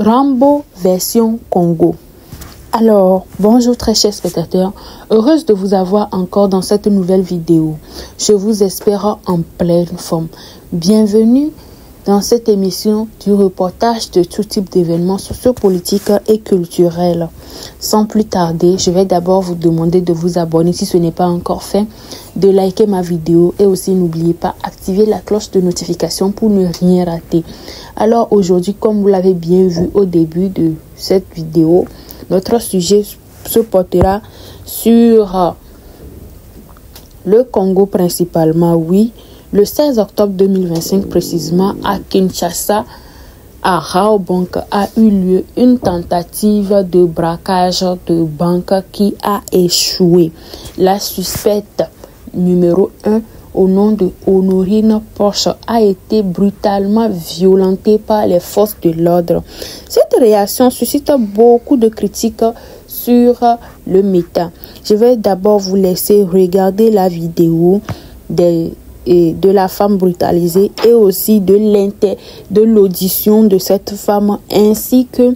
Rambo version Congo. Alors, bonjour très chers spectateurs, heureuse de vous avoir encore dans cette nouvelle vidéo. Je vous espère en pleine forme. Bienvenue dans cette émission du reportage de tout type d'événements sociopolitiques et culturels. Sans plus tarder, je vais d'abord vous demander de vous abonner si ce n'est pas encore fait, de liker ma vidéo et aussi n'oubliez pas d'activer la cloche de notification pour ne rien rater. Alors aujourd'hui, comme vous l'avez bien vu au début de cette vidéo, notre sujet se portera sur le Congo principalement, oui. Le 16 octobre 2025 précisément, à Kinshasa, à Raobank, a eu lieu une tentative de braquage de banque qui a échoué. La suspecte numéro 1, au nom de Honorine Porsche, a été brutalement violentée par les forces de l'ordre. Cette réaction suscite beaucoup de critiques sur le méta. Je vais d'abord vous laisser regarder la vidéo de la femme brutalisée et aussi de l'audition de cette femme ainsi que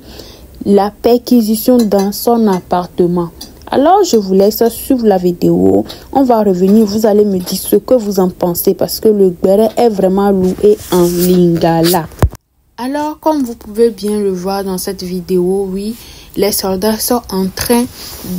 la perquisition dans son appartement. Alors, je vous laisse suivre la vidéo. On va revenir. Vous allez me dire ce que vous en pensez parce que le béret est vraiment loué en lingala. Alors, comme vous pouvez bien le voir dans cette vidéo, oui, les soldats sont en train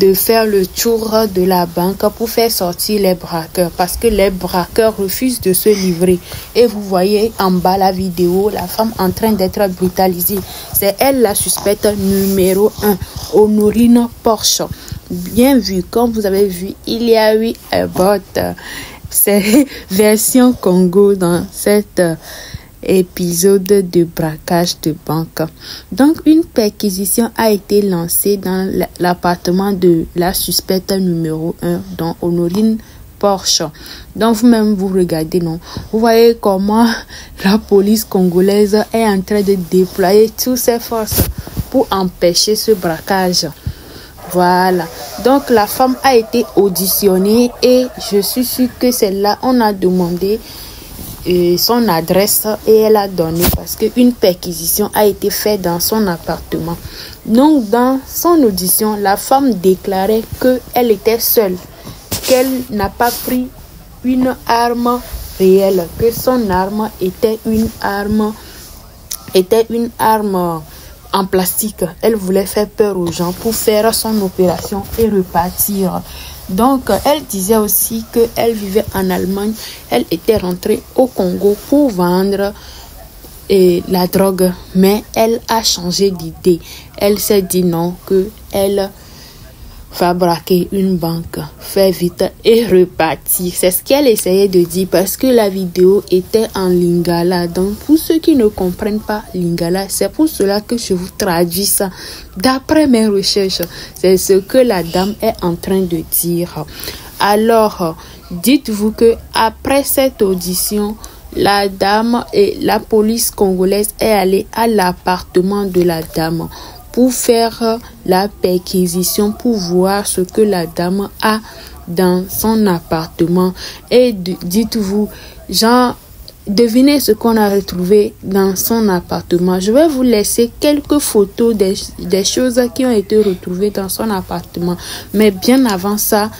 de faire le tour de la banque pour faire sortir les braqueurs parce que les braqueurs refusent de se livrer. Et vous voyez en bas la vidéo, la femme en train d'être brutalisée. C'est elle la suspecte numéro 1, Honorine Porsche. Bien vu, comme vous avez vu, il y a eu un bot. C'est version Congo dans cet épisode de braquage de banque. Donc, une perquisition a été lancée dans l'appartement de la suspecte numéro 1, dont Honorine Porsche. Donc, vous-même, vous regardez, non? Vous voyez comment la police congolaise est en train de déployer toutes ses forces pour empêcher ce braquage. Voilà, donc la femme a été auditionnée et je suis sûre que celle-là, on a demandé son adresse et elle a donné parce qu'une perquisition a été faite dans son appartement. Donc dans son audition, la femme déclarait qu'elle était seule, qu'elle n'a pas pris une arme réelle, que son arme était une arme en plastique. Elle voulait faire peur aux gens pour faire son opération et repartir. Donc, elle disait aussi qu'elle vivait en Allemagne. Elle était rentrée au Congo pour vendre la drogue. Mais elle a changé d'idée. Elle s'est dit non, qu'elle va braquer une banque, faire vite et repartir. C'est ce qu'elle essayait de dire parce que la vidéo était en lingala. Donc, pour ceux qui ne comprennent pas lingala, c'est pour cela que je vous traduis ça. D'après mes recherches, c'est ce que la dame est en train de dire. Alors, dites-vous que après cette audition, la dame et la police congolaise est allée à l'appartement de la dame pour faire la perquisition, pour voir ce que la dame a dans son appartement. Et dites-vous, devinez ce qu'on a retrouvé dans son appartement. Je vais vous laisser quelques photos des choses qui ont été retrouvées dans son appartement. Mais bien avant ça,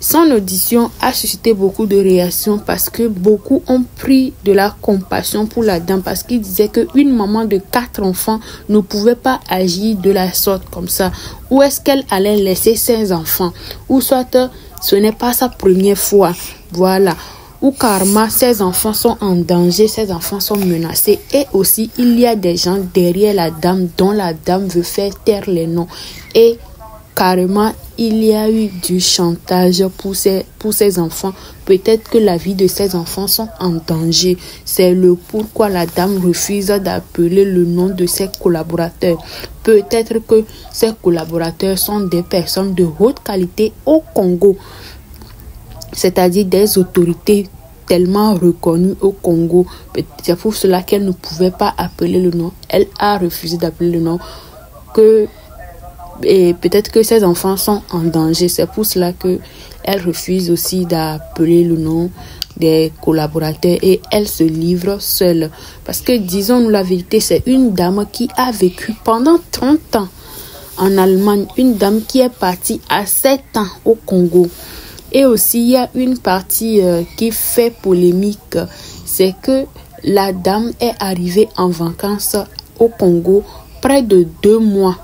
son audition a suscité beaucoup de réactions parce que beaucoup ont pris de la compassion pour la dame parce qu'ils disaient qu'une maman de 4 enfants ne pouvait pas agir de la sorte comme ça. Où est-ce qu'elle allait laisser ses enfants? Ou soit ce n'est pas sa première fois. Voilà. Ou karma, ses enfants sont en danger, ses enfants sont menacés. Et aussi, il y a des gens derrière la dame dont la dame veut faire taire les noms. Et carrément, il y a eu du chantage pour ces enfants. Peut-être que la vie de ces enfants sont en danger. C'est le pourquoi la dame refuse d'appeler le nom de ses collaborateurs. Peut-être que ces collaborateurs sont des personnes de haute qualité au Congo. C'est-à-dire des autorités tellement reconnues au Congo. C'est pour cela qu'elle ne pouvait pas appeler le nom. Elle a refusé d'appeler le nom. Et peut-être que ses enfants sont en danger. C'est pour cela qu'elle refuse aussi d'appeler le nom des collaborateurs et elle se livre seule. Parce que, disons-nous la vérité, c'est une dame qui a vécu pendant 30 ans en Allemagne. Une dame qui est partie à 7 ans au Congo. Et aussi, il y a une partie qui fait polémique. C'est que la dame est arrivée en vacances au Congo près de 2 mois.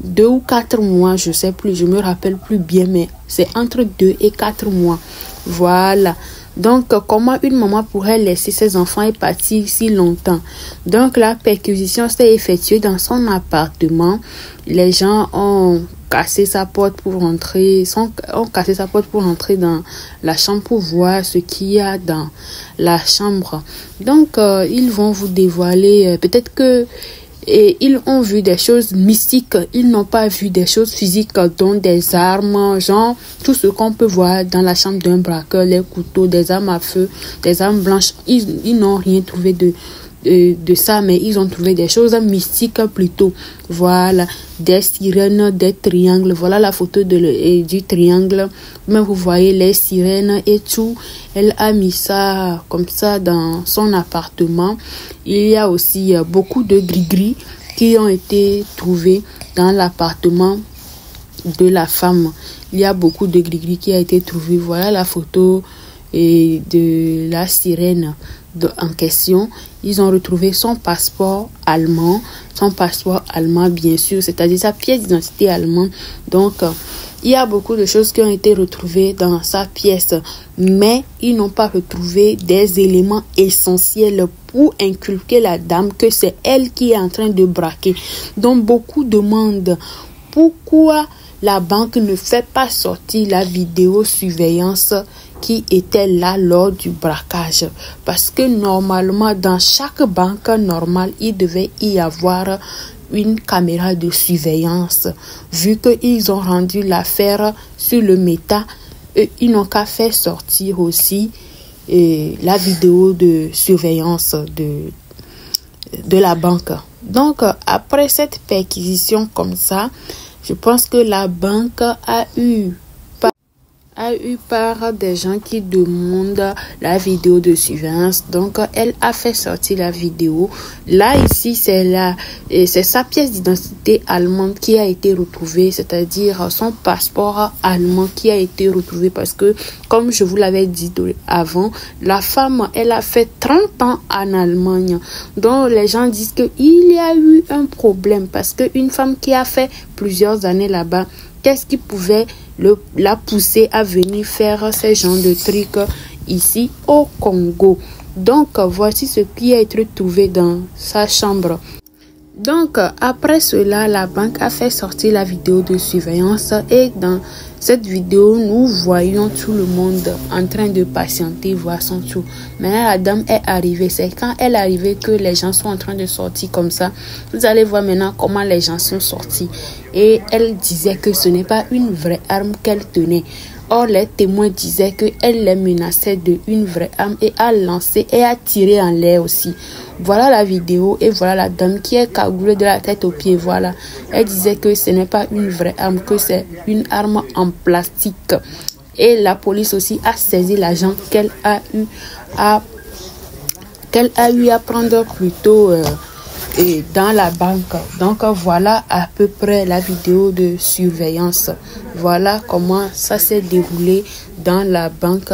2 ou 4 mois, je sais plus, je me rappelle plus bien, mais c'est entre 2 et 4 mois. Voilà. Donc, comment une maman pourrait laisser ses enfants et partir si longtemps? Donc, la perquisition s'est effectuée dans son appartement. Les gens ont cassé sa porte pour rentrer, dans la chambre pour voir ce qu'il y a dans la chambre. Donc, ils vont vous dévoiler, peut-être que ils ont vu des choses mystiques, ils n'ont pas vu des choses physiques, dont des armes, genre tout ce qu'on peut voir dans la chambre d'un braqueur, les couteaux, des armes à feu, des armes blanches. Ils n'ont rien trouvé de ça, mais ils ont trouvé des choses mystiques plutôt. Voilà, des sirènes, des triangles. Voilà la photo du triangle. Mais vous voyez les sirènes et tout. Elle a mis ça comme ça dans son appartement. Il y a aussi beaucoup de gris-gris qui ont été trouvés dans l'appartement de la femme. Il y a beaucoup de gris-gris qui a été trouvé. Voilà la photo de la sirène en question. Ils ont retrouvé son passeport allemand bien sûr, c'est-à-dire sa pièce d'identité allemande. Donc il y a beaucoup de choses qui ont été retrouvées dans sa pièce, mais ils n'ont pas retrouvé des éléments essentiels pour inculquer la dame que c'est elle qui est en train de braquer. Donc beaucoup demandent pourquoi la banque ne fait pas sortir la vidéosurveillance qui était là lors du braquage. Parce que normalement, dans chaque banque normale, il devait y avoir une caméra de surveillance. Vu qu'ils ont rendu l'affaire sur le méta, ils n'ont qu'à faire sortir aussi la vidéo de surveillance de la banque. Donc, après cette perquisition comme ça, je pense que la banque a eu part des gens qui demandent la vidéo de surveillance. Donc, elle a fait sortir la vidéo. Là, ici, c'est sa pièce d'identité allemande qui a été retrouvée, c'est-à-dire son passeport allemand qui a été retrouvé parce que, comme je vous l'avais dit avant, la femme, elle a fait 30 ans en Allemagne. Donc, les gens disent qu'il y a eu un problème parce qu'une femme qui a fait plusieurs années là-bas, qu'est-ce qui pouvait la pousser à venir faire ces genres de trucs ici au Congo? Donc, voici ce qui a été trouvé dans sa chambre. Donc, après cela, la banque a fait sortir la vidéo de surveillance et dans cette vidéo, nous voyons tout le monde en train de patienter, voir son tour. Maintenant, la dame est arrivée. C'est quand elle est arrivée que les gens sont en train de sortir comme ça. Vous allez voir maintenant comment les gens sont sortis. Et elle disait que ce n'est pas une vraie arme qu'elle tenait. Or, les témoins disaient qu'elle les menaçait d'une vraie arme et a lancé et a tiré en l'air aussi. Voilà la vidéo et voilà la dame qui est cagoulée de la tête aux pieds. Voilà. Elle disait que ce n'est pas une vraie arme, que c'est une arme en plastique. Et la police aussi a saisi l'argent qu'elle a eu à prendre plutôt dans la banque. Donc voilà à peu près la vidéo de surveillance. Voilà comment ça s'est déroulé dans la banque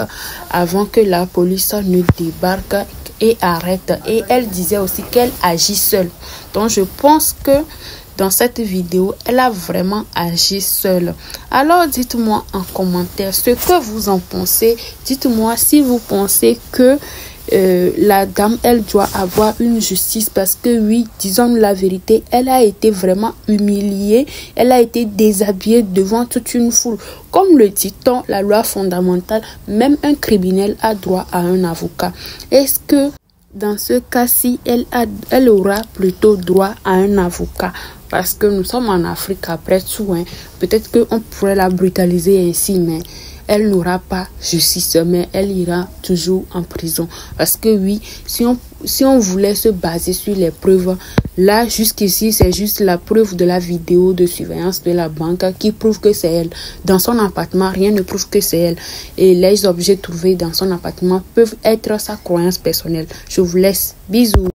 avant que la police ne débarque et arrête. Et elle disait aussi qu'elle agit seule. Donc je pense que dans cette vidéo, elle a vraiment agi seule. Alors dites-moi en commentaire ce que vous en pensez. Dites-moi si vous pensez que la dame, elle doit avoir une justice parce que oui, disons la vérité, elle a été vraiment humiliée, elle a été déshabillée devant toute une foule. Comme le dit-on, la loi fondamentale, même un criminel a droit à un avocat. Est-ce que dans ce cas-ci, elle aura plutôt droit à un avocat? Parce que nous sommes en Afrique après tout, hein. Peut-être qu'on pourrait la brutaliser ainsi, mais elle n'aura pas justice, mais elle ira toujours en prison. Parce que oui, si on voulait se baser sur les preuves, là, jusqu'ici, c'est juste la preuve de la vidéo de surveillance de la banque qui prouve que c'est elle. Dans son appartement, rien ne prouve que c'est elle. Et les objets trouvés dans son appartement peuvent être sa croyance personnelle. Je vous laisse. Bisous.